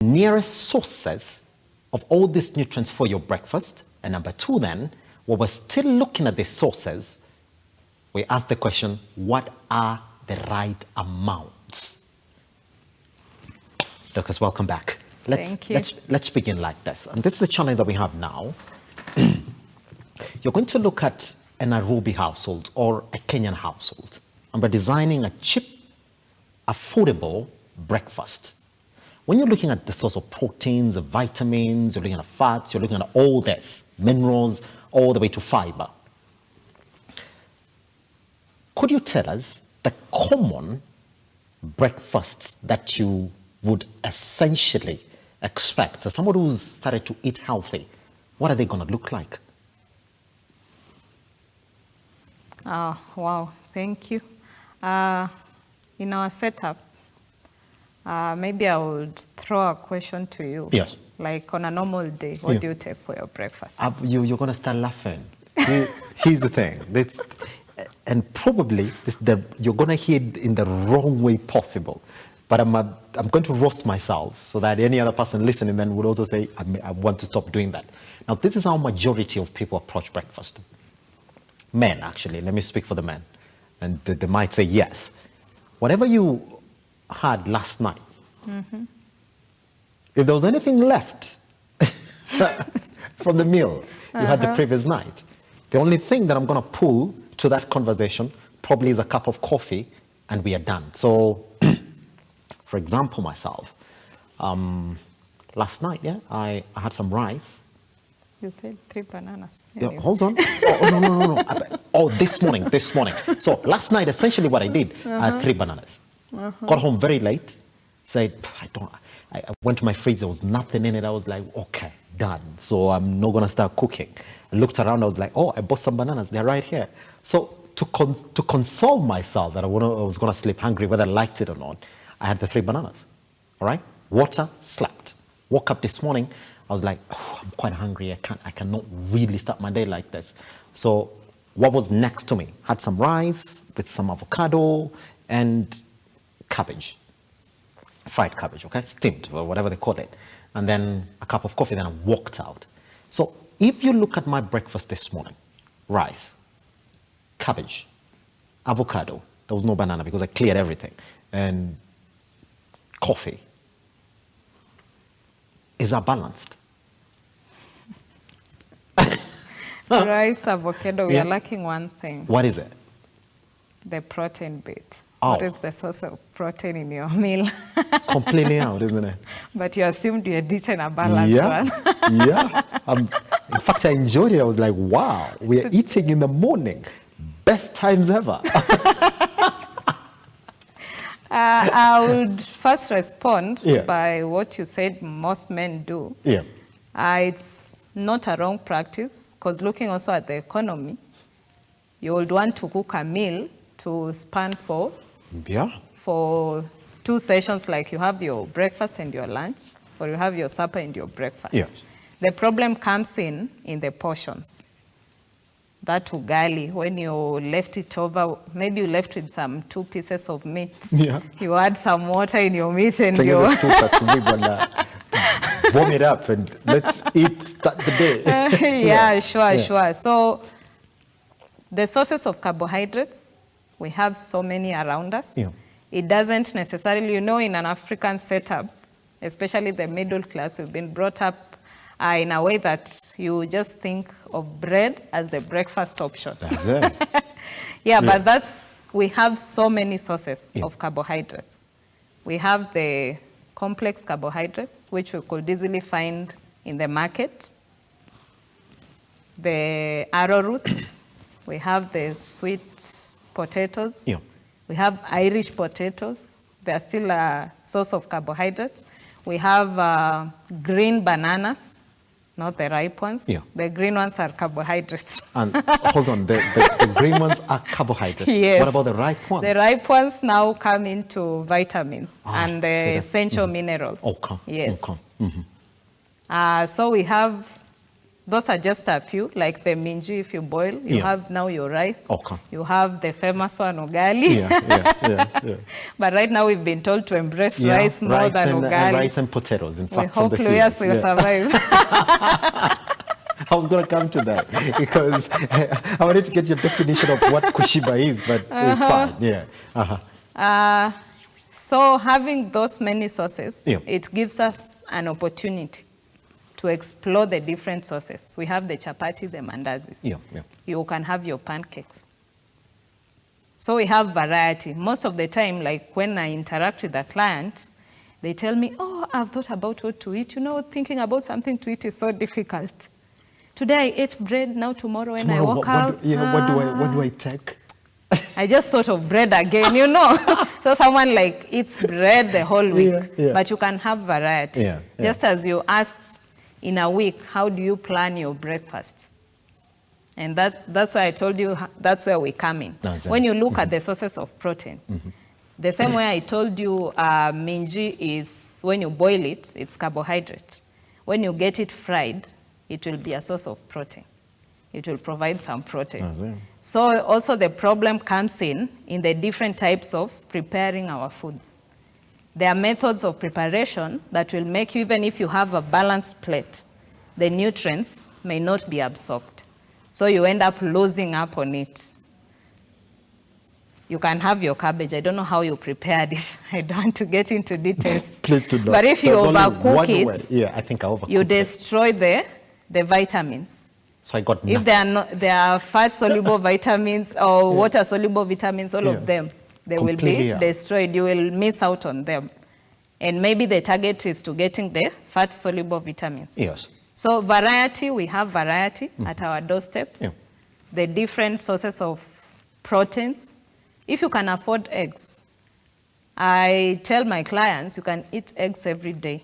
nearest sources of all these nutrients for your breakfast. And number two, then, while we're still looking at the sources, we ask the question, what are the right amounts? Dorcas, welcome back. Thank you. Let's begin like this. And this is the challenge that we have now. You're going to look at a Nairobi household or a Kenyan household. And we're designing a cheap, affordable breakfast. When you're looking at the source of proteins, of vitamins, you're looking at fats, you're looking at all this, minerals, all the way to fiber. Could you tell us the common breakfasts that you would essentially expect as someone who's started to eat healthy? What are they going to look like? Wow, thank you. In our setup, maybe I would throw a question to you. Yes. Like on a normal day, what do you take for your breakfast? You're going to start laughing. Here's the thing. And probably you're going to hear it in the wrong way possible. But I'm going to roast myself so that any other person listening then would also say, I want to stop doing that. Now, this is how majority of people approach breakfast. Men, actually. Let me speak for the men. And they might say yes. Whatever you had last night, if there was anything left from the meal you had the previous night, the only thing that I'm going to pull to that conversation probably is a cup of coffee and we are done. So, for example, myself, last night, I had some rice. You said 3 bananas. Yeah, hold on. Oh, no. Oh, this morning. So last night, essentially what I did, I had 3 bananas. Got home very late, said, I went to my fridge, there was nothing in it. I was like, okay, done. So I'm not going to start cooking. I looked around, I was like, oh, I bought some bananas. They're right here. So to console myself that I was going to sleep hungry, whether I liked it or not, I had the 3 bananas. All right? Water, slept. Woke up this morning, I was like, oh, I'm quite hungry. I cannot really start my day like this. So what was next to me? Had some rice with some avocado and cabbage. Fried cabbage, okay? Steamed, or whatever they call it. And then a cup of coffee, then I walked out. So if you look at my breakfast this morning, rice, cabbage, avocado, there was no banana because I cleared everything, and coffee. Is that balanced? Rice, avocado, we are lacking one thing. What is it? The protein bit. Oh. What is the source of protein in your meal? Completely out, isn't it? But you assumed you had eaten a balanced one. Yeah. In fact, I enjoyed it. I was like, wow, we are eating in the morning. Best times ever. I would first respond by what you said most men do. Yeah. It's not a wrong practice, because looking also at the economy, you would want to cook a meal to span for 2 sessions, like you have your breakfast and your lunch, or you have your supper and your breakfast. Yes. The problem comes in the portions. That ugali, when you left it over, maybe you left with some 2 pieces of meat. Yeah. You add some water in your meat and you warm it up and let's start the day. Sure. So the sources of carbohydrates, we have so many around us. Yeah. It doesn't necessarily, in an African setup, especially the middle class, we've been brought up in a way that you just think of bread as the breakfast option. That's it. But we have so many sources of carbohydrates. We have the complex carbohydrates, which we could easily find in the market. The arrowroots, we have the sweet potatoes. Yeah. We have Irish potatoes. They are still a source of carbohydrates. We have green bananas. Not the ripe ones. Yeah. The green ones are carbohydrates. And hold on, the green ones are carbohydrates. Yes. What about the ripe ones? The ripe ones now come into vitamins and the essential minerals. Okay. Yes. Okay. So we have Those are just a few, like the minji, if you boil, you have now your rice. Okay. You have the famous one, ugali. Yeah. But right now we've been told to embrace rice more than ugali. Rice and potatoes, in fact, we hope Luis will survive. I was going to come to that because I wanted to get your definition of what kushiba is, but it's fine. Yeah. So having those many sources, it gives us an opportunity to explore the different sources. We have the chapati, the mandazis. You can have your pancakes. So we have variety. Most of the time, like when I interact with a client, they tell me, oh, I've thought about what to eat. You know, thinking about something to eat is so difficult. Today I ate bread, now tomorrow when I walk out. What do I take? I just thought of bread again, you know. So someone like eats bread the whole week, but you can have variety. Just as you asked in a week, how do you plan your breakfast? And that's why I told you that's where we come in. When you look at the sources of protein, the same way I told you minji is, when you boil it, it's carbohydrate. When you get it fried, it will be a source of protein. It will provide some protein. So also the problem comes in the different types of preparing our foods. There are methods of preparation that will make you, even if you have a balanced plate, the nutrients may not be absorbed. So you end up losing up on it. You can have your cabbage. I don't know how you prepared it. I don't want to get into details. Please do not. But if you overcook it, I think I overcooked you destroy the vitamins. So I got nothing. If there are fat-soluble vitamins or water-soluble vitamins, all of them, they will be destroyed. You will miss out on them. And maybe the target is to getting the fat-soluble vitamins. Yes. So variety, we have variety at our doorsteps. The different sources of proteins. If you can afford eggs, I tell my clients you can eat eggs every day,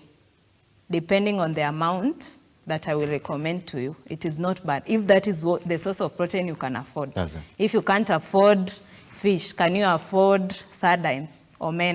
depending on the amount that I will recommend to you. It is not bad. If that is what the source of protein you can afford. If you can't afford fish, can you afford sardines or men?